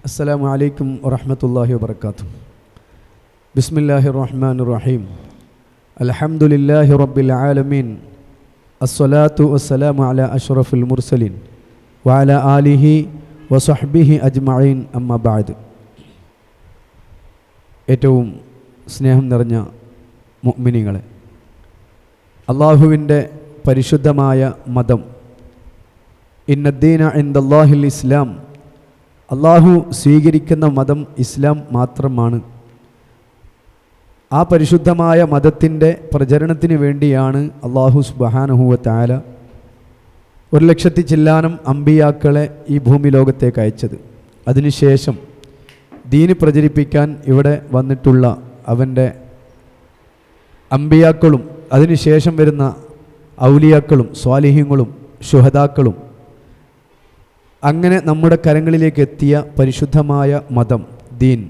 അസ്സലാമു അലൈക്കും വറഹ്മത്തുള്ളാഹി വബറകാതുഹു. ബിസ്മില്ലാഹിർ റഹ്മാനിർ റഹീം. അൽഹംദുലില്ലാഹി റബ്ബിൽ ആലമീൻ. അസ്സലാത്തു വസ്സലാമു അലാ അഷ്റഫിൽ മുർസലീൻ വഅലാ ആലിഹി വസഹ്ബിഹി അജ്മഈൻ. അമ്മാ ബഅദ്. ഏറ്റവും സ്നേഹം നിറഞ്ഞ മുഅ്മിനീങ്ങളെ, അല്ലാഹുവിൻ്റെ പരിശുദ്ധമായ മതം ഇന്നദ്ദീന ഇൻദല്ലാഹിൽ ഇസ്ലാം, അള്ളാഹു സ്വീകരിക്കുന്ന മതം ഇസ്ലാം മാത്രമാണ്. ആ പരിശുദ്ധമായ മതത്തിൻ്റെ പ്രചരണത്തിന് വേണ്ടിയാണ് അള്ളാഹു സുബ്ഹാനഹു വ തആല 1,00,000 ചില്ലാനം അമ്പിയാക്കളെ ഈ ഭൂമി ലോകത്തേക്ക് അയച്ചത്. അതിനുശേഷം ദീന് പ്രചരിപ്പിക്കാൻ ഇവിടെ വന്നിട്ടുള്ള അവൻ്റെ അമ്പിയാക്കളും അതിനുശേഷം വരുന്ന ഔലിയാക്കളും സ്വാലിഹീങ്ങളും ശുഹദാക്കളും അങ്ങനെ നമ്മുടെ കരങ്ങളിലേക്ക് എത്തിയ പരിശുദ്ധമായ മതം ദീൻ,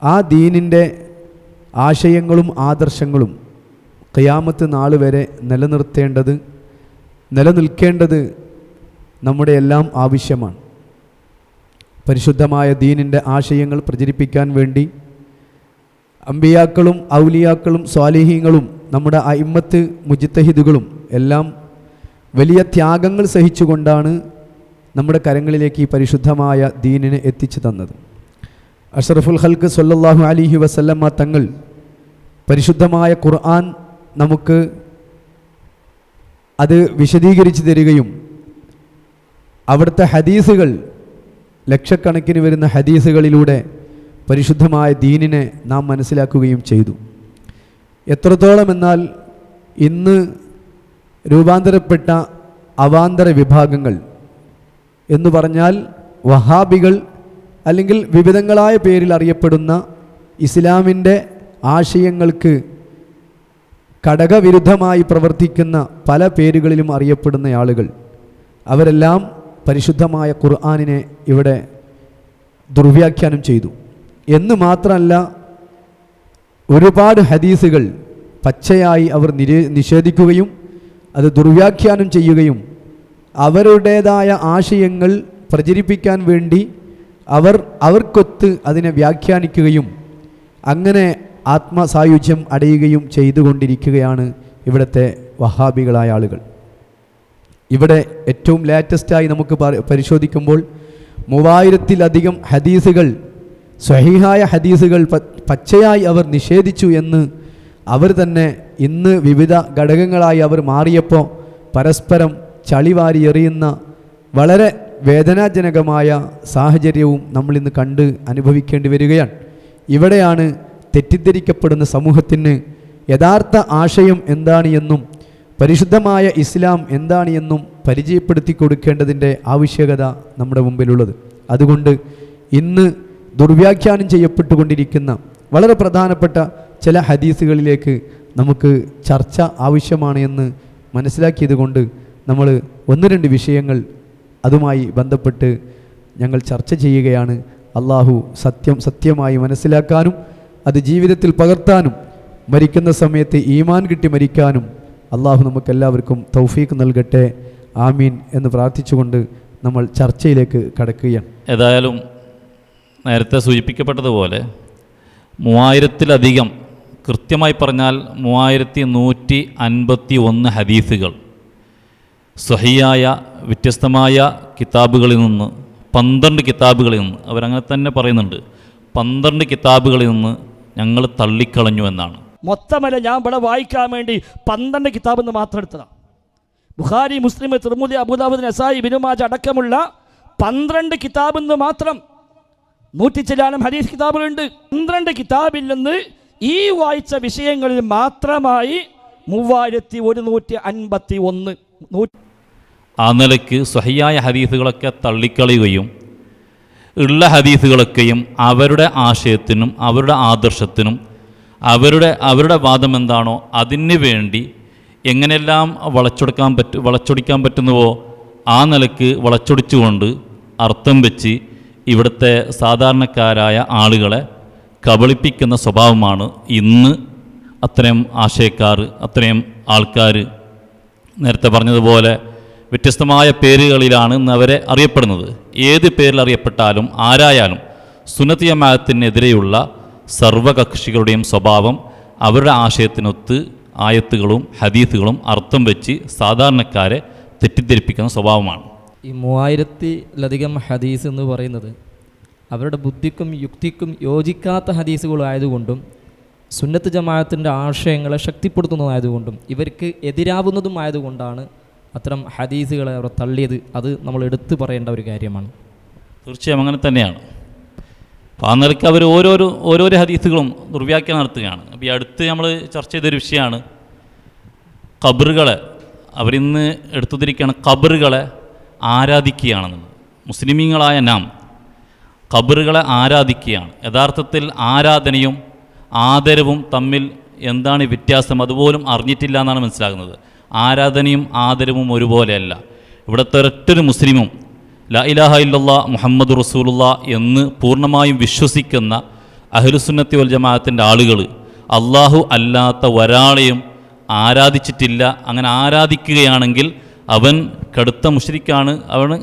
ആ ദീനിൻ്റെ ആശയങ്ങളും ആദർശങ്ങളും ഖിയാമത്ത് നാൾ വരെ നിലനിൽക്കേണ്ടത് നമ്മുടെ എല്ലാം ആവശ്യമാണ്. പരിശുദ്ധമായ ദീനിൻ്റെ ആശയങ്ങൾ പ്രചരിപ്പിക്കാൻ വേണ്ടി അമ്പിയാക്കളും ഔലിയാക്കളും സ്വാലിഹീങ്ങളും നമ്മുടെ അയിമ്മത്ത് മുജ്തഹിദുകളും എല്ലാം വലിയ ത്യാഗങ്ങൾ സഹിച്ചുകൊണ്ടാണ് നമ്മുടെ കരങ്ങളിലേക്ക് ഈ പരിശുദ്ധമായ ദീനിനെ എത്തിച്ചു തന്നത്. അഷ്റഫുൽ ഖൽഖ് സ്വല്ലല്ലാഹു അലൈഹി വസല്ലമ തങ്ങൾ പരിശുദ്ധമായ ഖുർആൻ നമുക്ക് അത് വിശദീകരിച്ചു തരികയും അവിടുത്തെ ഹദീസുകൾ, ലക്ഷക്കണക്കിന് വരുന്ന ഹദീസുകളിലൂടെ പരിശുദ്ധമായ ദീനിനെ നാം മനസ്സിലാക്കുകയും ചെയ്തു. എത്രത്തോളം എന്നാൽ ഇന്ന് രൂപാന്തരപ്പെട്ട അവാന്തര വിഭാഗങ്ങൾ എന്ന് പറഞ്ഞാൽ വഹാബികൾ, അല്ലെങ്കിൽ വിവിധങ്ങളായ പേരിൽ അറിയപ്പെടുന്ന ഇസ്ലാമിൻ്റെ ആശയങ്ങൾക്ക് ഘടകവിരുദ്ധമായി പ്രവർത്തിക്കുന്ന പല പേരുകളിലും അറിയപ്പെടുന്ന ആളുകൾ, അവരെല്ലാം പരിശുദ്ധമായ ഖുർആനിനെ ഇവിടെ ദുർവ്യാഖ്യാനം ചെയ്തു എന്ന് മാത്രമല്ല, ഒരുപാട് ഹദീസുകൾ പച്ചയായി അവർ നിഷേധിക്കുകയും അത് ദുർവ്യാഖ്യാനം ചെയ്യുകയും അവരുടേതായ ആശയങ്ങൾ പ്രചരിപ്പിക്കാൻ വേണ്ടി അവർക്കൊത്ത് അതിനെ വ്യാഖ്യാനിക്കുകയും അങ്ങനെ ആത്മസായുജ്യം അടയുകയും ചെയ്തുകൊണ്ടിരിക്കുകയാണ് ഇവിടുത്തെ വഹാബികളായ ആളുകൾ. ഇവിടെ ഏറ്റവും ലേറ്റസ്റ്റായി നമുക്ക് പരിശോധിക്കുമ്പോൾ 3000-ലധികം ഹദീസുകൾ, സ്വഹീഹായ ഹദീസുകൾ പച്ചയായി അവർ നിഷേധിച്ചു എന്ന് അവർ തന്നെ ഇന്ന് വിവിധ ഘടകങ്ങളായി അവർ മാറിയപ്പോൾ പരസ്പരം ചളിവാരി എറിയുന്ന വളരെ വേദനാജനകമായ സാഹചര്യവും നമ്മളിന്ന് കണ്ട് അനുഭവിക്കേണ്ടി വരികയാണ്. ഇവിടെയാണ് തെറ്റിദ്ധരിക്കപ്പെടുന്ന സമൂഹത്തിന് യഥാർത്ഥ ആശയം എന്താണ് എന്നും പരിശുദ്ധമായ ഇസ്ലാം എന്താണ് എന്നും പരിചയപ്പെടുത്തി കൊടുക്കേണ്ടതിൻ്റെ ആവശ്യകത നമ്മുടെ മുമ്പിലുള്ളത്. അതുകൊണ്ട് ഇന്ന് ദുർവ്യാഖ്യാനം ചെയ്യപ്പെട്ടുകൊണ്ടിരിക്കുന്ന വളരെ പ്രധാനപ്പെട്ട ചില ഹദീസുകളിലേക്ക് നമുക്ക് ചർച്ച ആവശ്യമാണ് എന്ന് മനസ്സിലാക്കിയത് കൊണ്ട് നമ്മൾ 1-2 വിഷയങ്ങൾ അതുമായി ബന്ധപ്പെട്ട് ഞങ്ങൾ ചർച്ച ചെയ്യുകയാണ്. അള്ളാഹു സത്യമായി മനസ്സിലാക്കാനും അത് ജീവിതത്തിൽ പകർത്താനും മരിക്കുന്ന സമയത്ത് ഈമാൻ കിട്ടി മരിക്കാനും അള്ളാഹു നമുക്കെല്ലാവർക്കും തൗഫീഖ് നൽകട്ടെ. ആമീൻ എന്ന് പ്രാർത്ഥിച്ചുകൊണ്ട് നമ്മൾ ചർച്ചയിലേക്ക് കടക്കുകയാണ്. ഏതായാലും നേരത്തെ സൂചിപ്പിക്കപ്പെട്ടതുപോലെ 3000-ലധികം, കൃത്യമായി പറഞ്ഞാൽ 3151 ഹദീസുകൾ സ്വഹിയായ വ്യത്യസ്തമായ കിതാബുകളിൽ നിന്ന്, 12 കിതാബുകളിൽ നിന്ന്, അവരങ്ങനെ തന്നെ പറയുന്നുണ്ട്, 12 കിതാബുകളിൽ നിന്ന് ഞങ്ങൾ തള്ളിക്കളഞ്ഞു എന്നാണ്. മൊത്തമല്ല, ഞാൻ ഇവിടെ വായിക്കാൻ വേണ്ടി 12 കിതാബ് എന്ന് മാത്രം എടുത്തതാണ്. ബുഖാരി, മുസ്ലിം, തിർമുദി, അബൂദാവൂദ്, നസായി, ഇബ്നു മാജ അടക്കമുള്ള 12 കിതാബ് എന്ന് മാത്രം 100 ചില്ലാനം ഹദീസ് കിതാബുകളുണ്ട്. 12 കിതാബിൽ നിന്ന് ഈ വായിച്ച വിഷയങ്ങളിൽ മാത്രമായി 3151. ആ നിലയ്ക്ക് സ്വഹിയായ ഹദീസുകളൊക്കെ തള്ളിക്കളയുകയും ഉള്ള ഹദീസുകളൊക്കെയും അവരുടെ ആശയത്തിനും അവരുടെ ആദർശത്തിനും അവരുടെ വാദം എന്താണോ അതിന് വേണ്ടി എങ്ങനെയെല്ലാം വളച്ചൊടിക്കാൻ പറ്റുന്നുവോ ആ നിലയ്ക്ക് വളച്ചൊടിച്ചുകൊണ്ട് അർത്ഥം വെച്ച് ഇവിടുത്തെ സാധാരണക്കാരായ ആളുകളെ കബളിപ്പിക്കുന്ന സ്വഭാവമാണ് ഇന്ന് അത്രയും ആശയക്കാർ, അത്രയും ആൾക്കാർ നേരത്തെ പറഞ്ഞതുപോലെ വ്യത്യസ്തമായ പേരുകളിലാണ് ഇന്ന് അവരെ അറിയപ്പെടുന്നത്. ഏത് പേരിൽ അറിയപ്പെട്ടാലും ആരായാലും സുന്നത്ത് ജമാഅത്തിനെതിരെയുള്ള സർവകക്ഷികളുടെയും സ്വഭാവം അവരുടെ ആശയത്തിനൊത്ത് ആയത്തുകളും ഹദീസുകളും അർത്ഥം വെച്ച് സാധാരണക്കാരെ തെറ്റിദ്ധരിപ്പിക്കുന്ന സ്വഭാവമാണ്. ഈ 3000-ലധികം ഹദീസ് എന്ന് പറയുന്നത് അവരുടെ ബുദ്ധിക്കും യുക്തിക്കും യോജിക്കാത്ത ഹദീസുകളായതുകൊണ്ടും സുന്നത്ത് ജമാഅത്തിൻ്റെ ആശയങ്ങളെ ശക്തിപ്പെടുത്തുന്നതായതുകൊണ്ടും ഇവർക്ക് എതിരാവുന്നതുമായതുകൊണ്ടാണ് അത്തരം ഹദീസുകളെ അവർ തള്ളിയത്. അത് നമ്മൾ എടുത്തു പറയേണ്ട ഒരു കാര്യമാണ്. തീർച്ചയായും അങ്ങനെ തന്നെയാണ്. അപ്പോൾ ആ നിലയ്ക്ക് അവർ ഓരോരോ ഹദീസുകളും ദുർവ്യാഖ്യാനം നടത്തുകയാണ്. അപ്പോൾ ഈ അടുത്ത് നമ്മൾ ചർച്ച ചെയ്തൊരു വിഷയമാണ് ഖബറുകളെ അവരിന്ന് എടുത്തുതിരിക്കുകയാണ്, ഖബറുകളെ ആരാധിക്കുകയാണെന്നുള്ളത്. മുസ്ലിമീങ്ങളായ നാം ഖബറുകളെ ആരാധിക്കുകയാണ്. യഥാർത്ഥത്തിൽ ആരാധനയും ആദരവും തമ്മിൽ എന്താണ് വ്യത്യാസം അതുപോലും അറിഞ്ഞിട്ടില്ല എന്നാണ് മനസ്സിലാകുന്നത്. ആരാധനയും ആദരവും ഒരുപോലെയല്ല. ഇവിടുത്തെ ഒരൊറ്റൊരു മുസ്ലിമും ലാ ഇലാഹ ഇല്ലല്ലാ മുഹമ്മദ് റസൂലുള്ളാ എന്ന് പൂർണ്ണമായും വിശ്വസിക്കുന്ന അഹ്ലുസുന്നത്തി വൽ ജമാഅത്തിൻ്റെ ആളുകൾ അള്ളാഹു അല്ലാത്ത ഒരാളെയും ആരാധിച്ചിട്ടില്ല. അങ്ങനെ ആരാധിക്കുകയാണെങ്കിൽ അവൻ കടുത്ത മുശ്രിക്കാണ്,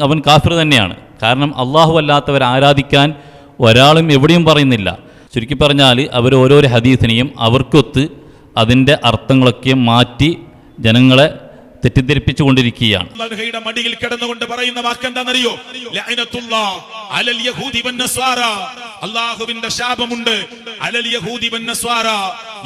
അവൻ കാഫിർ തന്നെയാണ്. കാരണം അള്ളാഹു അല്ലാത്തവരെ ആരാധിക്കാൻ ഒരാളും എവിടെയും പറയുന്നില്ല. ചുരുക്കി പറഞ്ഞാൽ അവർ ഓരോരോ ഹദീസിനെയും അവർക്കൊത്ത് അതിൻ്റെ അർത്ഥങ്ങളൊക്കെ മാറ്റി ജനങ്ങളെ തെറ്റിദ്ധരിപ്പിച്ചു കൊണ്ടിരിക്കുകയാണ്. മടിയിൽ കിടന്നുകൊണ്ട് പറയുന്ന വാക്കെന്താണെന്നറിയോ? അലൽ യഹൂദി വന്നസ്വാറ, അല്ലാഹുവിന്റെ ശാപമുണ്ട്. അലൽ യഹൂദി വന്നസ്വാറ,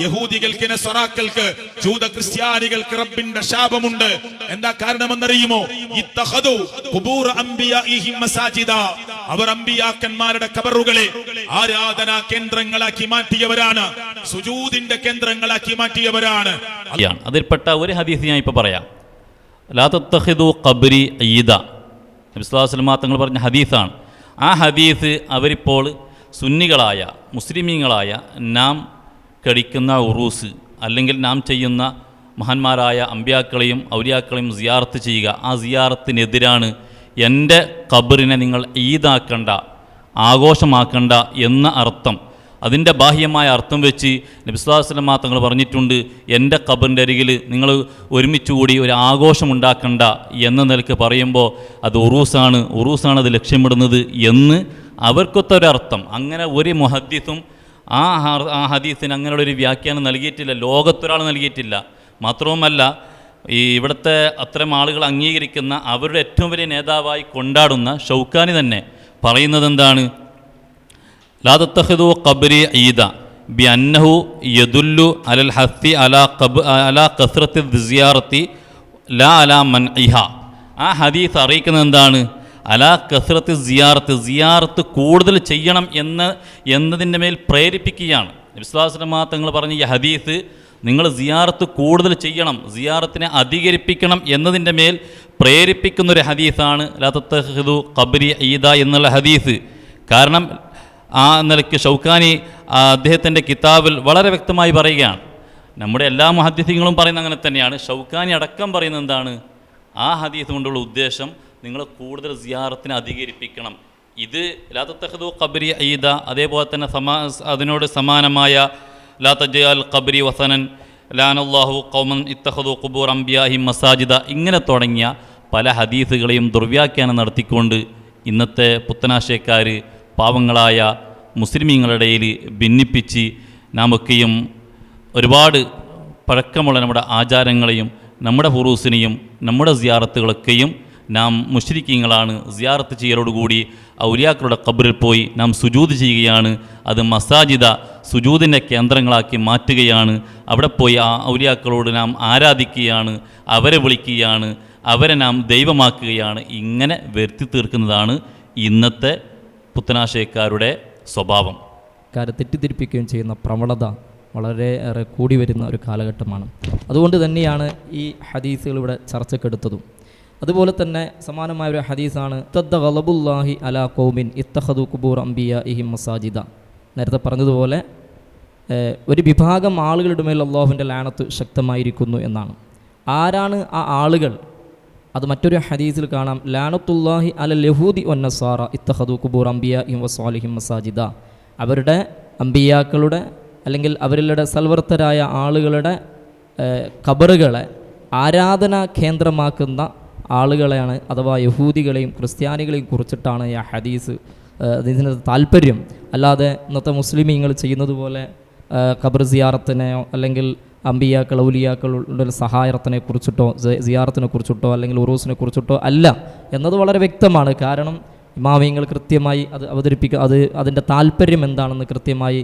യഹൂദികൾക്ക് നസ്വാറാക്കൾക്ക് ജൂത ക്രിസ്ത്യാനികൾക്ക് റബ്ബിന്റെ ശാപമുണ്ട്. എന്താ കാരണമെന്നറിയുമോ? ഇത്തഖദു ഖുബൂർ അംബിയാഇഹിം മസാജിദ, അവർ അംബിയാക്കന്മാരുടെ ഖബറുകളെ ആരാധനാ കേന്ദ്രങ്ങളാക്കി മാറ്റിയവരാണ്, സുജൂദിന്റെ കേന്ദ്രങ്ങളാക്കി മാറ്റിയവരാണ്. അതിൽപ്പെട്ട ഒരു ഹദീസ് ഞാൻ ഇപ്പോൾ പറയാം. ലാ തത്തഖിദു ഖബ്രി ഈദ, നബി സല്ലല്ലാഹു അലൈഹി വസല്ലം തങ്ങൾ പറഞ്ഞ ഹദീസാണ്. ആ ഹദീസ് അവരിപ്പോൾ സുന്നികളായ മുസ്ലിമീങ്ങളായ നാം കഴിക്കുന്ന ഉറൂസ് അല്ലെങ്കിൽ നാം ചെയ്യുന്ന മഹാന്മാരായ അമ്പിയാക്കളെയും ഔലിയാക്കളെയും സിയാറത്ത് ചെയ്യുക, ആ സിയാറത്തിനെതിരാണ്. എൻ്റെ ഖബറിനെ നിങ്ങൾ ഈദാക്കണ്ട, ആഘോഷമാക്കണ്ട എന്ന അർത്ഥം, അതിൻ്റെ ബാഹ്യമായ അർത്ഥം വെച്ച് നബി സല്ലല്ലാഹു അലൈഹി വസല്ലം തങ്ങൾ പറഞ്ഞിട്ടുണ്ട്, എൻ്റെ ഖബറിൻ്റെ അരികിൽ നിങ്ങൾ ഒരുമിച്ചുകൂടി ഒരു ആഘോഷം ഉണ്ടാക്കണ്ട എന്ന നിലക്ക് പറയുമ്പോൾ അത് ഉറൂസാണ് അത് ലക്ഷ്യമിടുന്നത് എന്ന് അവർക്കൊത്തൊരർത്ഥം. അങ്ങനെ ഒരു മുഹദ്ദിസും ആ ഹദീസിന് അങ്ങനെയുള്ളൊരു വ്യാഖ്യാനം നൽകിയിട്ടില്ല, ലോകത്തൊരാൾ നൽകിയിട്ടില്ല. മാത്രവുമല്ല ഈ ഇവിടുത്തെ അത്തരം ആളുകൾ അംഗീകരിക്കുന്ന അവരുടെ ഏറ്റവും വലിയ നേതാവായി കൊണ്ടാടുന്ന ഷൗക്കാനി തന്നെ പറയുന്നത് എന്താണ്? ലാ തത്തഖിദു ഖബ്രി ഈദ ബിഅന്നഹു യദുല്ലു അലൽ ഹസ്സി അലാ കസ്റത്തി സിയാറത്തി ലാ അലാ മൻഇഹ. ആ ഹദീസ് അറിയിക്കുന്നത് എന്താണ്? അലാ കസ്റത്തി സിയാറത്ത് കൂടുതൽ ചെയ്യണം എന്നതിൻ്റെ മേൽ പ്രേരിപ്പിക്കുകയാണ്. നബി സല്ലല്ലാഹു അലൈഹി വസല്ലം തങ്ങൾ പറഞ്ഞ ഈ ഹദീസ് നിങ്ങൾ സിയാറത്ത് കൂടുതൽ ചെയ്യണം, സിയാറത്തിനെ അധികരിപ്പിക്കണം എന്നതിൻ്റെ മേൽ പ്രേരിപ്പിക്കുന്നൊരു ഹദീസാണ് ലാ തത്തഖിദു ഖബ്രി ഈദ എന്നുള്ള ഹദീസ്. കാരണം ആ നിലയ്ക്ക് ഷൗക്കാനി അദ്ദേഹത്തിൻ്റെ കിതാബിൽ വളരെ വ്യക്തമായി പറയുകയാണ്. നമ്മുടെ എല്ലാ മുഹദ്ദിസുകളും പറയുന്നത് അങ്ങനെ തന്നെയാണ്. ഷൗക്കാനി അടക്കം പറയുന്നത് എന്താണ്? ആ ഹദീസ് കൊണ്ടുള്ള ഉദ്ദേശം നിങ്ങൾ കൂടുതൽ സിയാറത്തിനെ അധികരിപ്പിക്കണം. ഇത് ലാ തത്തഖിദു ഖബ്രി ഈദ, അതേപോലെ തന്നെ അതിനോട് സമാനമായ ലാ തജ്അൽ ഖബ്രി വസനൻ ലാനല്ലാഹു ഖൗമൻ ഇത്തഖദു ഖുബൂർ അംബിയാഹിം മസാജിദ, ഇങ്ങനെ തുടങ്ങിയ പല ഹദീസുകളെയും ദുർവ്യാഖ്യാനം നടത്തിക്കൊണ്ട് ഇന്നത്തെ പുത്തനാശയക്കാർ പാവങ്ങളായ മുസ്ലിമീങ്ങളുടെ ഇടയിൽ ഭിന്നിപ്പിച്ച് നാമൊക്കെയും ഒരുപാട് പഴക്കമുള്ള നമ്മുടെ ആചാരങ്ങളെയും നമ്മുടെ ഫുറൂസിനെയും നമ്മുടെ സിയാറത്തുകളൊക്കെയും നാം മുശ്രിക്കീങ്ങളാണ്, സിയാറത്ത് ചെയ്യലോടുകൂടി ഔലിയാക്കളുടെ ഖബറിൽ പോയി നാം സുജൂദ് ചെയ്യുകയാണ്, അത് മസാജിദ സുജൂദിൻ്റെ കേന്ദ്രങ്ങളാക്കി മാറ്റുകയാണ്, അവിടെ പോയി ആ ഔലിയാക്കളോട് നാം ആരാധിക്കുകയാണ്, അവരെ വിളിക്കുകയാണ്, അവരെ നാം ദൈവമാക്കുകയാണ്. ഇങ്ങനെ വരുത്തി തീർക്കുന്നതാണ് ഇന്നത്തെ പുത്തനാശയക്കാരുടെ സ്വഭാവം. തെറ്റിദ്ധരിപ്പിക്കുകയും ചെയ്യുന്ന പ്രവണത വളരെയേറെ കൂടി വരുന്ന ഒരു കാലഘട്ടമാണ്. അതുകൊണ്ട് തന്നെയാണ് ഈ ഹദീസുകൾ ഇവിടെ ചർച്ചക്കെടുത്തതും. അതുപോലെ തന്നെ സമാനമായ ഒരു ഹദീസാണ് തദ്ദ ഗളബുല്ലാഹി അലാ ഖൗമിൻ ഇത്തഖദു ഖുബൂർ അംബിയാഇഹിം മസാജിദ. നേരത്തെ പറഞ്ഞതുപോലെ ഒരു വിഭാഗം ആളുകളുടെ മേൽ അല്ലാഹുവിൻ്റെ ലാനത്ത് ശക്തമായിരിക്കുന്നു എന്നാണ്. ആരാണ് ആ ആളുകൾ? അത് മറ്റൊരു ഹദീസിൽ കാണാം, ലാനത്തുല്ലാഹി അലൽ യഹൂദി വന്നസാറ ഇത്തഖദു ഖുബൂർ അംബിയാഇഹിം വസ്വാലിഹിം മസാജിദ. അവരുടെ അംബിയാക്കളുടെ അല്ലെങ്കിൽ അവരുടെ സൽവർത്തരായ ആളുകളുടെ ഖബറുകളെ ആരാധനാ കേന്ദ്രമാക്കുന്ന ആളുകളെയാണ്, അഥവാ യഹൂദികളെയും ക്രിസ്ത്യാനികളെയും കുറിച്ചിട്ടാണ് ഈ ഹദീസ്. ഇതിൻ്റെ താല്പര്യം അല്ലാതെ ഇന്നത്തെ മുസ്ലിമീങ്ങൾ ചെയ്യുന്നത് പോലെ ഖബർ സിയാറത്തിനെയോ അല്ലെങ്കിൽ അമ്പിയാക്കൾ ഔലിയാക്കളുടെ സഹായത്തിനെ കുറിച്ചിട്ടോ സിയാറത്തിനെ കുറിച്ചിട്ടോ അല്ലെങ്കിൽ ഉറൂസിനെ കുറിച്ചിട്ടോ അല്ല എന്നത് വളരെ വ്യക്തമാണ്. കാരണം ഇമാമിയങ്ങൾ കൃത്യമായി അത് അവതരിപ്പിക്കുക, അതിൻ്റെ താല്പര്യം എന്താണെന്ന് കൃത്യമായി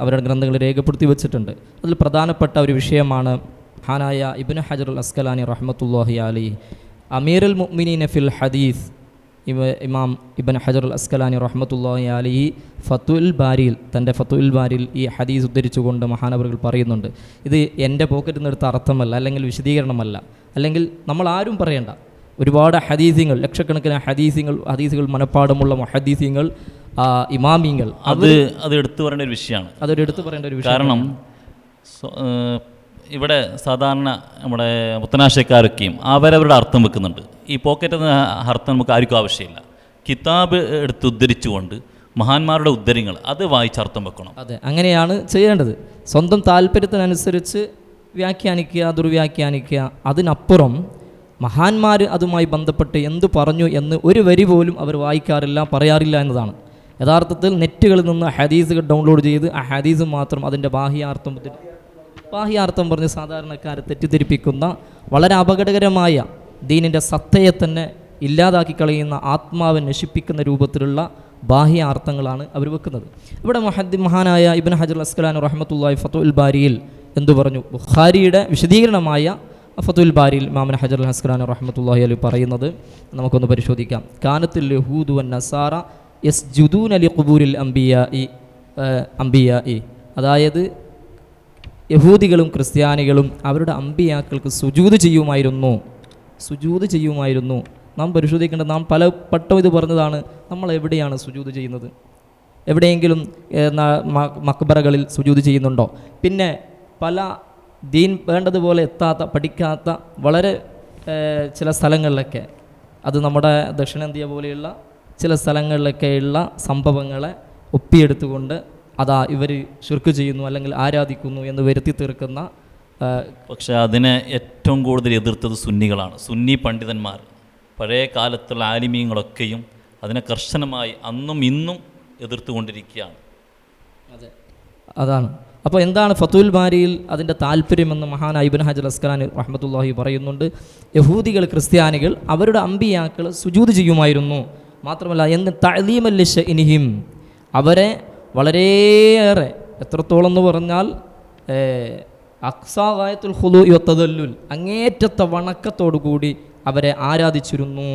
അവരുടെ ഗ്രന്ഥങ്ങളിൽ രേഖപ്പെടുത്തി വെച്ചിട്ടുണ്ട്. അതിൽ പ്രധാനപ്പെട്ട ഒരു വിഷയമാണ് മഹാനായ ഇബ്നു ഹജറുൽ അസ്കലാനി റഹ്മത്തുള്ളാഹി അലൈഹി അമീറുൽ മുഅ്മിനീന ഫിൽ ഹദീസ് ഇമാം ഇബ്നു ഹജറുൽ അസ്കലാനി റഹ്മത്തുള്ളാഹി അലൈഹി തൻ്റെ ഫത്തുൽ ബാരിയിൽ ഈ ഹദീസ് ഉദ്ധരിച്ചുകൊണ്ട് മഹാനവറുകൾ പറയുന്നുണ്ട്, ഇത് എൻ്റെ പോക്കറ്റിൽ നിന്ന് എടുത്ത അർത്ഥമല്ല, അല്ലെങ്കിൽ വിശദീകരണമല്ല, അല്ലെങ്കിൽ നമ്മൾ ആരും പറയേണ്ട. ഒരുപാട് ഹദീസിങ്ങൾ, ലക്ഷക്കണക്കിന് ഹദീസുകൾ മനപ്പാടമുള്ള മുഹദ്ദീസിങ്ങൾ, ഇമാമിങ്ങൾ, അത് എടുത്തു പറയേണ്ട ഒരു വിഷയമാണ്. അതൊരു എടുത്തു പറയേണ്ട ഒരു വിഷയം. കാരണം ഇവിടെ സാധാരണ നമ്മുടെ മുത്തനാശക്കാരൊക്കെയും അവരവരുടെ അർത്ഥം വെക്കുന്നുണ്ട്. ഈ പോക്കറ്റ് എന്ന അർത്ഥം നമുക്ക് ആർക്കും ആവശ്യമില്ല. കിതാബ് എടുത്ത് ഉദ്ധരിച്ചുകൊണ്ട് മഹാന്മാരുടെ ഉദ്ധരങ്ങൾ അത് വായിച്ചർത്ഥം വെക്കണം. അതെ, അങ്ങനെയാണ് ചെയ്യേണ്ടത്. സ്വന്തം താല്പര്യത്തിനനുസരിച്ച് വ്യാഖ്യാനിക്കുക, ദുർവ്യാഖ്യാനിക്കുക. അതിനപ്പുറം മഹാന്മാർ അതുമായി ബന്ധപ്പെട്ട് എന്തു പറഞ്ഞു എന്ന് ഒരു വരി പോലും അവർ വായിക്കാറില്ല, പറയാറില്ല എന്നതാണ്. യഥാർത്ഥത്തിൽ നെറ്റുകളിൽ നിന്ന് ഹദീസുകൾ ഡൗൺലോഡ് ചെയ്ത് ആ ഹദീസ് മാത്രം അതിൻ്റെ ബാഹ്യാർത്ഥം പറഞ്ഞ് സാധാരണക്കാരെ തെറ്റിദ്ധരിപ്പിക്കുന്ന വളരെ അപകടകരമായ ദീനിൻ്റെ സത്തയെ തന്നെ ഇല്ലാതാക്കി കളയുന്ന, ആത്മാവെ നശിപ്പിക്കുന്ന രൂപത്തിലുള്ള ബാഹ്യാർത്ഥങ്ങളാണ് അവർ വെക്കുന്നത്. ഇവിടെ മഹാനായ ഇബ്നു ഹജറുൽ അസ്കലാനി റഹ്മത്തുള്ളാഹി ഫതുൽ ബാരിയിൽ എന്തു പറഞ്ഞു? ബുഖാരിയുടെ വിശദീകരണമായ ഫതുൽ ബാരിയിൽ ഇമാം ഹജറുൽ അസ്കലാനി റഹ്മത്തുള്ളാഹി അലൈഹി പറയുന്നത് നമുക്കൊന്ന് പരിശോധിക്കാം. കാനത്തുൽ യഹൂദു വൻ നസാറ യസ്ജുദൂന ലിഖുബൂരിൽ അംബിയാഇ, അതായത് യഹൂദികളും ക്രിസ്ത്യാനികളും അവരുടെ അമ്പിയാക്കൾക്ക് സുജൂദ് ചെയ്യുമായിരുന്നു. നാം പരിശോധിക്കേണ്ടത്, നാം പല പട്ടം ഇത് പറഞ്ഞതാണ്, നമ്മൾ എവിടെയാണ് സുജൂദ് ചെയ്യുന്നത്? എവിടെയെങ്കിലും മക്ബറകളിൽ സുജൂദ് ചെയ്യുന്നുണ്ടോ? പിന്നെ പല ദീൻ വേണ്ടതുപോലെ എത്താത്ത, പഠിക്കാത്ത വളരെ ചില സ്ഥലങ്ങളിലൊക്കെ, അത് നമ്മുടെ ദക്ഷിണേന്ത്യ പോലെയുള്ള ചില സ്ഥലങ്ങളിലൊക്കെയുള്ള സംഭവങ്ങളെ ഒപ്പിയെടുത്തുകൊണ്ട് അതാ ഇവർ ശിർക്ക് ചെയ്യുന്നു അല്ലെങ്കിൽ ആരാധിക്കുന്നു എന്ന് വരുത്തി തീർക്കുന്ന. പക്ഷേ അതിനെ ഏറ്റവും കൂടുതൽ എതിർത്തത് സുന്നികളാണ്. സുന്നി പണ്ഡിതന്മാർ, പഴയ കാലത്തുള്ള ആലിമീങ്ങളൊക്കെയും അതിനെ കർശനമായി അന്നും ഇന്നും എതിർത്തുകൊണ്ടിരിക്കുകയാണ്. അതാണ്. അപ്പോൾ എന്താണ് ഫതുൽ ബാരിയിൽ അതിൻ്റെ താല്പര്യമെന്ന് മഹാനായ ഇബ്നു ഹജർ അസ്കലാനി റഹ്മത്തുള്ളാഹി പറയുന്നുണ്ട്. യഹൂദികൾ ക്രിസ്ത്യാനികൾ അവരുടെ അമ്പിയാക്കൾ സുജൂദ് ചെയ്യുമായിരുന്നു. മാത്രമല്ല എന്ന് തഅലീമൽ ലിശഇനിഹിം, അവരെ വളരെയേറെ, എത്രത്തോളം എന്ന് പറഞ്ഞാൽ അഖ്സാ ഗായത്തുൽ ഖുദൂഇ വതദല്ലുൽ, അങ്ങേറ്റത്തെ വണക്കത്തോടുകൂടി അവരെ ആരാധിച്ചിരുന്നു,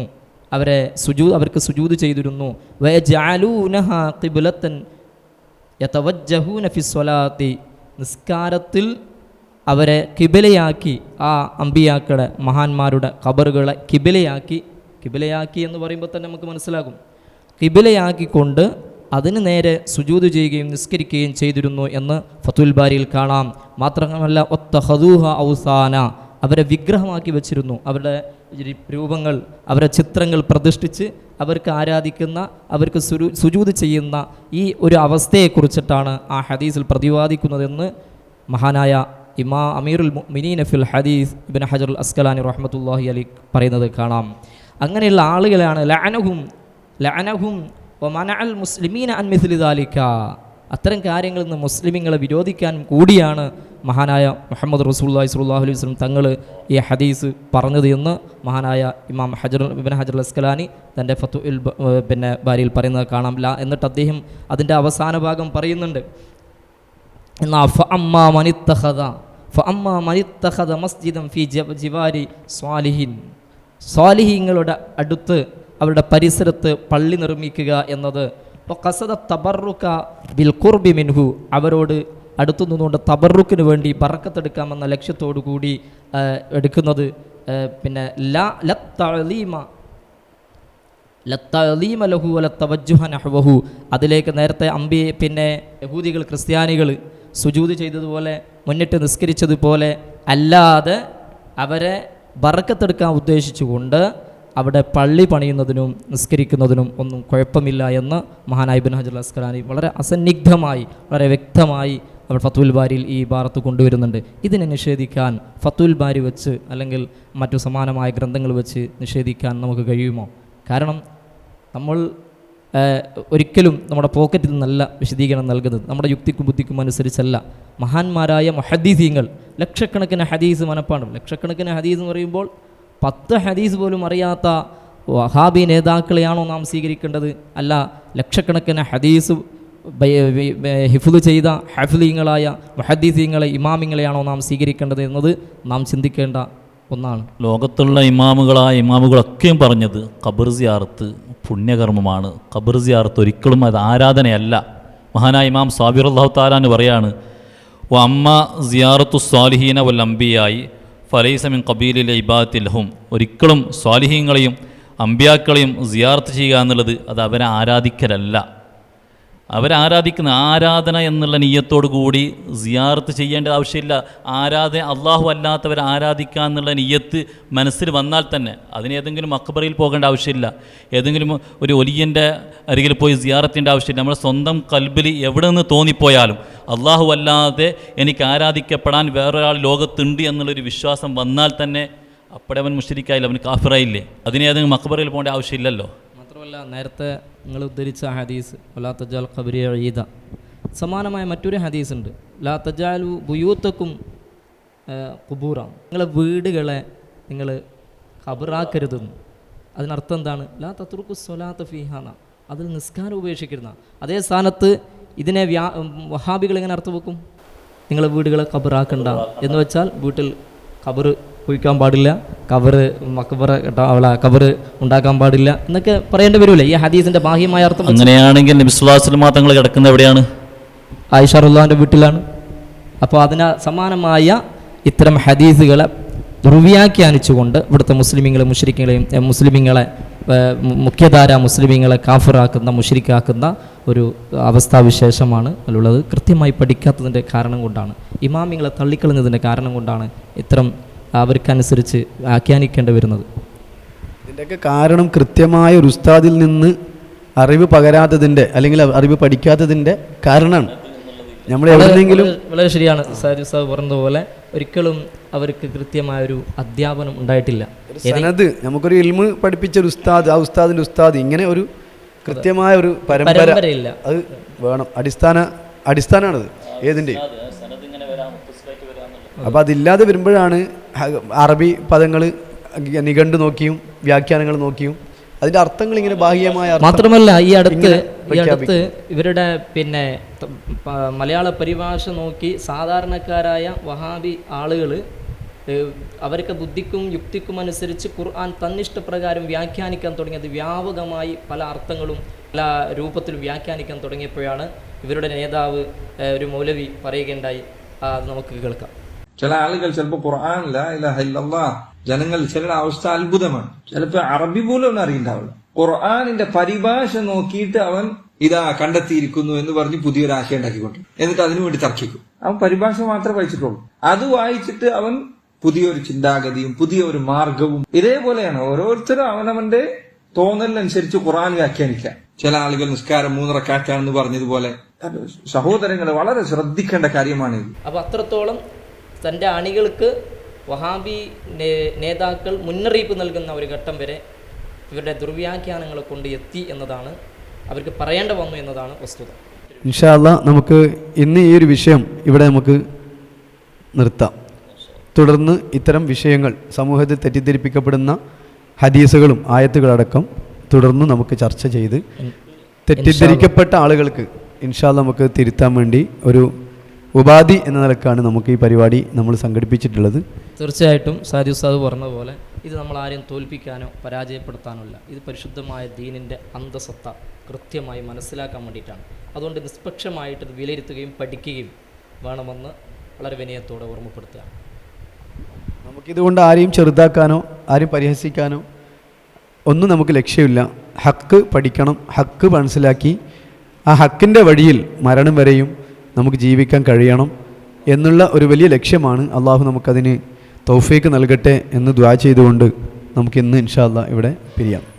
അവർക്ക് സുജൂദ് ചെയ്തിരുന്നു. വയജഅലൂനഹാ ഖിബ്ലത്തൻ യതവജ്ജഹൂന ഫിസ്സലാത്തി, നിസ്കാരത്തിൽ അവരെ കിബിലയാക്കി, ആ അമ്പിയാക്കളെ മഹാന്മാരുടെ ഖബറുകളെ കിബിലയാക്കി എന്ന് പറയുമ്പോൾ തന്നെ നമുക്ക് മനസ്സിലാകും. കിബിലയാക്കിക്കൊണ്ട് അതിന് നേരെ സുജൂദ് ചെയ്യുകയും നിസ്കരിക്കുകയും ചെയ്തിരുന്നു എന്ന് ഫതുൽ ബാരിയിൽ കാണാം. മാത്രമല്ല ഒത്തഹദൂഹ ഔസാന, അവരെ വിഗ്രഹമാക്കി വെച്ചിരുന്നു. അവരുടെ രൂപങ്ങൾ, അവരുടെ ചിത്രങ്ങൾ പ്രതിഷ്ഠിച്ച് അവർക്ക് ആരാധിക്കുന്ന, അവർക്ക് സുജൂദ് ചെയ്യുന്ന ഈ ഒരു അവസ്ഥയെക്കുറിച്ചിട്ടാണ് ആ ഹദീസിൽ പ്രതിപാദിക്കുന്നതെന്ന് മഹാനായ അമീറുൽ മുഅ്മിനീന ഫിൽ ഹദീസ് ഇബ്നു ഹജറുൽ അസ്കലാനി റഹ്മത്തുള്ളാഹി അലൈഹി പറയുന്നത് കാണാം. അങ്ങനെയുള്ള ആളുകളാണ് ലഅനഹും വമനഅൽ മുസ്ലിമീന അൻ മിസ്ലി ദാലിക, അത്തരം കാര്യങ്ങളിൽ നിന്ന് മുസ്ലിമീങ്ങളെ വിരോധിക്കാൻ കൂടിയാണ് മഹാനായ മുഹമ്മദ് റസൂലുള്ളാഹി സ്വല്ലല്ലാഹു അലൈഹി വസല്ലം തങ്ങൾ ഈ ഹദീസ് പറഞ്ഞത് എന്ന് മഹാനായ ഇമാം ഇബ്നു ഹജർ അസ്കലാനി തൻ്റെ ഫതുൽ ബാരിയിൽ പറയുന്നത് കാണാം. എന്നിട്ട് അദ്ദേഹം അതിൻ്റെ അവസാന ഭാഗം പറയുന്നുണ്ട്, ഫഅമ്മാ മനിത്തഖദ മസ്ജിദൻ ഫീ ജിവാരി സ്വാലിഹീങ്ങളുടെ അടുത്ത്, അവരുടെ പരിസരത്ത് പള്ളി നിർമ്മിക്കുക എന്നത് ഖസദ തബറുക ബിൽ ഖുർബി മിൻഹു, അവരോട് അടുത്തു നിന്നുകൊണ്ട് തബറുക്കിന് വേണ്ടി ബറക്കത്തെടുക്കാമെന്ന ലക്ഷ്യത്തോടു കൂടി എടുക്കുന്നത്, പിന്നെ ലത്തഅലീമ ലഹു വലത്തവജ്ജുഹ നഹ്വഹു, അതിലേക്ക് നേരത്തെ പിന്നെ യഹൂദികൾ ക്രിസ്ത്യാനികൾ സുജൂദ് ചെയ്തതുപോലെ മുന്നിട്ട് നിസ്കരിച്ചതുപോലെ അല്ലാതെ അവരെ ബറക്കത്തെടുക്കാൻ ഉദ്ദേശിച്ചുകൊണ്ട് അവിടെ പള്ളി പണിയുന്നതിനും നിസ്കരിക്കുന്നതിനും ഒന്നും കുഴപ്പമില്ല എന്ന് മഹാനായ ഇബ്നു ഹജർ അസ്കലാനി വളരെ അസന്നിഗ്ധമായി, വളരെ വ്യക്തമായി അവർ ഫത്തുൽ ബാരിയിൽ ഈ ഇബാറത്ത് കൊണ്ടുവരുന്നുണ്ട്. ഇതിനെ നിഷേധിക്കാൻ ഫത്തുൽ ബാരി വെച്ച് അല്ലെങ്കിൽ മറ്റു സമാനമായ ഗ്രന്ഥങ്ങൾ വെച്ച് നിഷേധിക്കാൻ നമുക്ക് കഴിയുമോ? കാരണം നമ്മൾ ഒരിക്കലും നമ്മുടെ പോക്കറ്റിൽ നിന്നല്ല വിശദീകരണം നൽകുന്നത്, നമ്മുടെ യുക്തിക്കും ബുദ്ധിക്കും അനുസരിച്ചല്ല. മഹാന്മാരായ മുഹദ്ദീസീങ്ങൾ ലക്ഷക്കണക്കിന് ഹദീസ് മനപ്പാടും. ലക്ഷക്കണക്കിന് ഹദീസ് എന്ന് പറയുമ്പോൾ 10 ഹദീസ് പോലും അറിയാത്ത വഹാബി നേതാക്കളെയാണോ നാം സ്വീകരിക്കേണ്ടത്? അല്ല, ലക്ഷക്കണക്കിന് ഹദീസ് ഹിഫ്ള് ചെയ്ത ഹഫ്ലീങ്ങളായ മുഹദ്ദീസീങ്ങളെ ഇമാമിങ്ങളെയാണോ നാം സ്വീകരിക്കേണ്ടത് എന്നത് നാം ചിന്തിക്കേണ്ട ഒന്നാണ്. ലോകത്തുള്ള ഇമാമുകളൊക്കെയും പറഞ്ഞത് ഖബർ സിയാറത്ത് പുണ്യകർമ്മമാണ്. ഖബർ സിയാറത്ത് ഒരിക്കലും അത് ആരാധനയല്ല. മഹാനായ ഇമാം സാബിർ അല്ലാഹു തആലാന് പറയാണ്, വ അമ്മ സിയാറത്തു സ്വാലിഹീന വൽ അംബിയായി ഫലൈസ മിൻ ഖബീലിൽ ഇബാദത്തി ലഹും. ഒരിക്കലും സ്വാലിഹീങ്ങളെയും അമ്പിയാക്കളെയും സിയാറത്ത് ചെയ്യുക എന്നുള്ളത് അത് അവരെ ആരാധിക്കലല്ല. അവരാരാധിക്കുന്ന ആരാധന എന്നുള്ള നിയ്യത്തോടു കൂടി സിയാറത്ത് ചെയ്യേണ്ട ആവശ്യമില്ല. അള്ളാഹു അല്ലാത്തവരെ ആരാധിക്കുക എന്നുള്ള നിയ്യത്ത് മനസ്സിൽ വന്നാൽ തന്നെ അതിന് ഏതെങ്കിലും മക്ബറയിൽ പോകേണ്ട ആവശ്യമില്ല, ഏതെങ്കിലും ഒരു ഒലിയൻ്റെ അരികിൽ പോയി സിയാറത്തിൻ്റെ ആവശ്യമില്ല. നമ്മുടെ സ്വന്തം കൽബിൽ എവിടെ നിന്ന് തോന്നിപ്പോയാലും അള്ളാഹു അല്ലാതെ എനിക്ക് ആരാധിക്കപ്പെടാൻ വേറൊരാൾ ലോകത്തുണ്ട് എന്നുള്ളൊരു വിശ്വാസം വന്നാൽ തന്നെ അപ്പോഴേ അവൻ മുശ്രിക്കായില്ല, അവൻ കാഫിറായില്ലേ. അതിനേതെങ്കിലും മക്ബറയിൽ പോകേണ്ട ആവശ്യമില്ലല്ലോ. മാത്രമല്ല, നേരത്തെ നിങ്ങൾ ഉദ്ധരിച്ച ഹദീസ് ലാ തജാൽ ഖബ്രി ഈദ, സമാനമായ മറ്റൊരു ഹദീസ് ഉണ്ട്, ലാ തജാലു ബുയൂത്തക്കും ഖുബൂറ. നിങ്ങളെ വീടുകളെ നിങ്ങൾ ഖബറാക്കരുതെന്ന്. അതിനർത്ഥം എന്താണ്? ലാ തത്റുക്കു സ്വലാത്ത ഫീഹാന, അതിൽ നിസ്കാരം ഉപേക്ഷിക്കരുന്ന. അതേ സ്ഥാനത്ത് ഇതിനെ വഹാബികൾ എങ്ങനെ അർത്ഥം വെക്കും? നിങ്ങളെ വീടുകളെ ഖബറാക്കണ്ട എന്ന് വെച്ചാൽ വീട്ടിൽ ഖബർ കുഴിക്കാൻ പാടില്ല, ഖബർ ഉണ്ടാക്കാൻ പാടില്ല എന്നൊക്കെ പറയേണ്ടി വരില്ലേ ഈ ഹദീസിന്റെ ബാഹ്യമായ അർത്ഥം? അങ്ങനെയാണെങ്കിൽ നബി സല്ലല്ലാഹു അലൈഹി വസല്ലം തങ്ങൾ കിടക്കുന്നത് എവിടെയാണ്? ആയിഷ റളിയല്ലാഹുവിന്റെ വീട്ടിലാണ്. അപ്പോൾ അതിന് സമാനമായ ഇത്തരം ഹദീസുകളെ ദുർവ്യാഖ്യാനിച്ചുകൊണ്ട് ഇവിടുത്തെ മുസ്ലിമീങ്ങളെ മുഖ്യധാര മുസ്ലിമീങ്ങളെ കാഫിറാക്കുന്ന മുശ്രിക്കാക്കുന്ന ഒരു അവസ്ഥാവിശേഷമാണ് അതിലുള്ളത്. കൃത്യമായി പഠിക്കാത്തതിൻ്റെ കാരണം കൊണ്ടാണ്, ഇമാമിങ്ങളെ തള്ളിക്കളഞ്ഞതിൻ്റെ കാരണം കൊണ്ടാണ് ഇത്തരം അവർക്കനുസരിച്ച് വ്യാഖ്യാനിക്കേണ്ടി വരുന്നത്. ഇതിൻ്റെയൊക്കെ കാരണം കൃത്യമായ ഒരു ഉസ്താദിൽ നിന്ന് അറിവ് പകരാത്തതിൻ്റെ അല്ലെങ്കിൽ അറിവ് പഠിക്കാത്തതിൻ്റെ കാരണമാണ്. നമ്മൾ എവിടെയെങ്കിലും വളരെ ശരിയാണ് സാജു സാബ് പറഞ്ഞതുപോലെ, ഒരിക്കലും അവർക്ക് കൃത്യമായൊരു അധ്യാപനം ഉണ്ടായിട്ടില്ല. സനദ്, നമുക്കൊരു ഇൽമ് പഠിപ്പിച്ച ഒരു ഉസ്താദ്, ആ ഉസ്താദിൻ്റെ ഉസ്താദ്, ഇങ്ങനെ ഒരു കൃത്യമായ ഒരു പരമ്പരയില്ല. അത് വേണം, അടിസ്ഥാനമാണത് ഏതിൻ്റെയും. അപ്പോൾ അതില്ലാതെ വരുമ്പോഴാണ് അറബി പദങ്ങൾ നിഘണ്ടു നോക്കിയും വ്യാഖ്യാനങ്ങൾ നോക്കിയും അതിൻ്റെ അർത്ഥങ്ങൾ ഇങ്ങനെ ബാഹ്യമായ. മാത്രമല്ല ഈ അടുത്ത് ഇവരുടെ മലയാള പരിഭാഷ നോക്കി സാധാരണക്കാരായ വഹാബി ആളുകൾ അവർക്ക് ബുദ്ധിക്കും യുക്തിക്കും അനുസരിച്ച് ഖുർആൻ തന്നിഷ്ടപ്രകാരം വ്യാഖ്യാനിക്കാൻ തുടങ്ങിയത് വ്യാപകമായി പല അർത്ഥങ്ങളും പല രൂപത്തിലും വ്യാഖ്യാനിക്കാൻ തുടങ്ങിയപ്പോഴാണ് ഇവരുടെ നേതാവ് ഒരു മൗലവി പറയുകയുണ്ടായി. അത് നമുക്ക് കേൾക്കാം. ചില ആളുകൾ ചിലപ്പോൾ ഖുർആൻ ലാ ഇലാഹ ഇല്ലല്ലാഹ്, ജനങ്ങൾ ചിലരുടെ അവസ്ഥ അത്ഭുതമാണ്. ചിലപ്പോൾ അറബി പോലും ഒന്നും അറിയണ്ടാവില്ല. ഖുർആനിന്റെ പരിഭാഷ നോക്കിയിട്ട് അവൻ ഇതാ കണ്ടെത്തിയിരിക്കുന്നു എന്ന് പറഞ്ഞ് പുതിയൊരു ആശയം ഉണ്ടാക്കിക്കൊണ്ട് എന്നിട്ട് അതിനു വേണ്ടി തർക്കിക്കും. അവൻ പരിഭാഷ മാത്രമേ വായിച്ചിട്ടുള്ളൂ. അത് വായിച്ചിട്ട് അവൻ പുതിയൊരു ചിന്താഗതിയും പുതിയ ഒരു മാർഗവും. ഇതേപോലെയാണ് ഓരോരുത്തരും അവനവന്റെ തോന്നലിനനുസരിച്ച് ഖുർആൻ വ്യാഖ്യാനിക്കുക. ചില ആളുകൾ നിസ്കാരം 3 റക്അത്താണെന്ന് പറഞ്ഞതുപോലെ. സഹോദരങ്ങളെ, വളരെ ശ്രദ്ധിക്കേണ്ട കാര്യമാണ് ഇത്. അപ്പൊ അത്രത്തോളം തൻ്റെ അണികൾക്ക് വഹാബി നേതാക്കൾ മുന്നറിയിപ്പ് നൽകുന്ന ഒരു ഘട്ടം വരെ ഇവരുടെ ദുർവ്യാഖ്യാനങ്ങളെ കൊണ്ട് എത്തി എന്നതാണ്, അവർക്ക് പറയേണ്ട വന്നു എന്നതാണ് വസ്തുത. ഇൻഷാ അല്ലാഹ് നമുക്ക് ഇന്ന് ഈ ഒരു വിഷയം ഇവിടെ നമുക്ക് നിർത്താം. തുടർന്ന് ഇത്തരം വിഷയങ്ങൾ, സമൂഹത്തിൽ തെറ്റിദ്ധരിപ്പിക്കപ്പെടുന്ന ഹദീസുകളും ആയത്തുകളടക്കം തുടർന്ന് നമുക്ക് ചർച്ച ചെയ്ത് തെറ്റിദ്ധരിക്കപ്പെട്ട ആളുകൾക്ക് ഇൻഷാ അല്ലാഹ് നമുക്ക് തിരുത്താൻ വേണ്ടി ഒരു ഉപാധി എന്ന നിലക്കാണ് നമുക്ക് ഈ പരിപാടി നമ്മൾ സംഘടിപ്പിച്ചിട്ടുള്ളത്. തീർച്ചയായിട്ടും സാദി ഉസ്താദ് പറഞ്ഞതുപോലെ ഇത് നമ്മൾ ആരെയും തോൽപ്പിക്കാനോ പരാജയപ്പെടുത്താനല്ല, ഇത് പരിശുദ്ധമായ ദീനിൻ്റെ അന്തസത്ത കൃത്യമായി മനസ്സിലാക്കാൻ വേണ്ടിയിട്ടാണ്. അതുകൊണ്ട് നിഷ്പക്ഷമായിട്ട് ഇത് വിലയിരുത്തുകയും പഠിക്കുകയും വേണമെന്ന് വളരെ വിനയത്തോടെ ഓർമ്മപ്പെടുത്തുക. നമുക്കിതുകൊണ്ട് ആരെയും ചെറുതാക്കാനോ ആരെയും പരിഹസിക്കാനോ ഒന്നും നമുക്ക് ലക്ഷ്യമില്ല. ഹക്ക് പഠിക്കണം, ഹക്ക് മനസ്സിലാക്കി ആ ഹക്കിൻ്റെ വഴിയിൽ മരണം വരെയും നമുക്ക് ജീവിക്കാൻ കഴിയണം എന്നുള്ള ഒരു വലിയ ലക്ഷ്യമാണ്. അള്ളാഹു നമുക്കതിന് തൗഫീക്ക് നൽകട്ടെ എന്ന് ദുആ ചെയ്തുകൊണ്ട് നമുക്കിന്ന് ഇൻഷാ അല്ലാഹ് ഇവിടെ പിരിയാം.